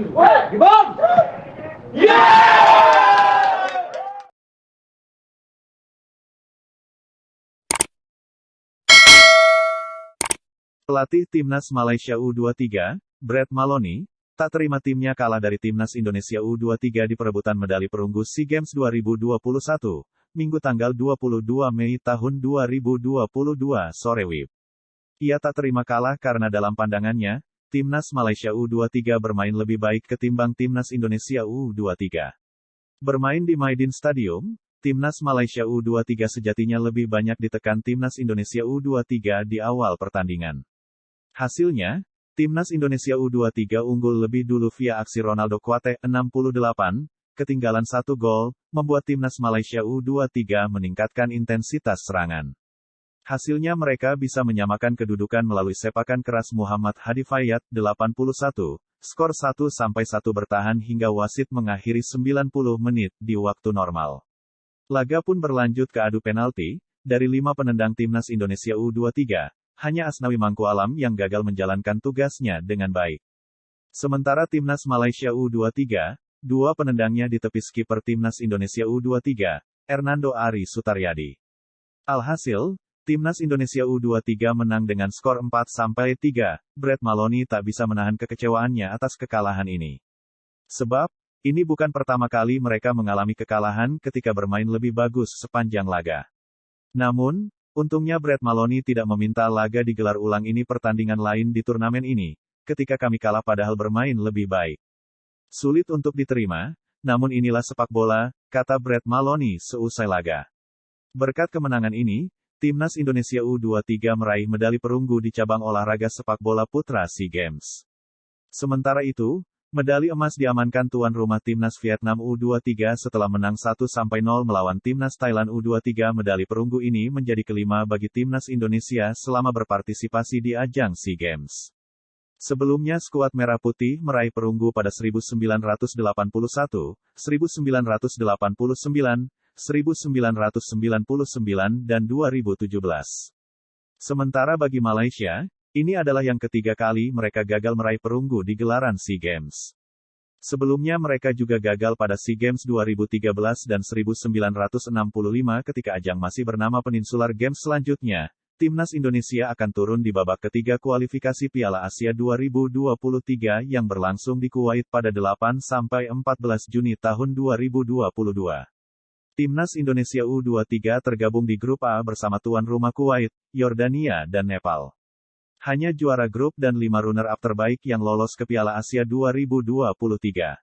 Ribon! Pelatih Timnas Malaysia U23, Brett Maloney, tak terima timnya kalah dari Timnas Indonesia U23 di perebutan medali perunggu SEA Games 2021, Minggu tanggal 22 Mei tahun 2022 sore WIB. Ia tak terima kalah karena dalam pandangannya, Timnas Malaysia U23 bermain lebih baik ketimbang Timnas Indonesia U23. Bermain di Maidin Stadium, Timnas Malaysia U23 sejatinya lebih banyak ditekan Timnas Indonesia U23 di awal pertandingan. Hasilnya, Timnas Indonesia U23 unggul lebih dulu via aksi Ronaldo Kuate 68, ketinggalan 1 gol, membuat Timnas Malaysia U23 meningkatkan intensitas serangan. Hasilnya mereka bisa menyamakan kedudukan melalui sepakan keras Muhammad Hadi Fayyad 81, skor 1-1 bertahan hingga wasit mengakhiri 90 menit di waktu normal. Laga pun berlanjut ke adu penalti, dari 5 penendang Timnas Indonesia U23, hanya Asnawi Mangku Alam yang gagal menjalankan tugasnya dengan baik. Sementara Timnas Malaysia U23, 2 penendangnya ditepis kiper Timnas Indonesia U23, Hernando Ari Sutaryadi. Alhasil, Timnas Indonesia U23 menang dengan skor 4-3, Brett Maloney tak bisa menahan kekecewaannya atas kekalahan ini. Sebab, ini bukan pertama kali mereka mengalami kekalahan ketika bermain lebih bagus sepanjang laga. Namun, untungnya Brett Maloney tidak meminta laga digelar ulang ini pertandingan lain di turnamen ini, ketika kami kalah padahal bermain lebih baik. Sulit untuk diterima, namun inilah sepak bola, kata Brett Maloney seusai laga. Berkat kemenangan ini, Timnas Indonesia U23 meraih medali perunggu di cabang olahraga sepak bola putra SEA Games. Sementara itu, medali emas diamankan tuan rumah Timnas Vietnam U23 setelah menang 1-0 melawan Timnas Thailand U23. Medali perunggu ini menjadi kelima bagi Timnas Indonesia selama berpartisipasi di ajang SEA Games. Sebelumnya skuad Merah Putih meraih perunggu pada 1981, 1989, 1999, dan 2017. Sementara bagi Malaysia, ini adalah yang ketiga kali mereka gagal meraih perunggu di gelaran SEA Games. Sebelumnya mereka juga gagal pada SEA Games 2013 dan 1965 ketika ajang masih bernama Peninsular Games. Selanjutnya, Timnas Indonesia akan turun di babak ketiga kualifikasi Piala Asia 2023 yang berlangsung di Kuwait pada 8-14 Juni tahun 2022. Timnas Indonesia U23 tergabung di grup A bersama tuan rumah Kuwait, Yordania dan Nepal. Hanya juara grup dan 5 runner-up terbaik yang lolos ke Piala Asia 2023.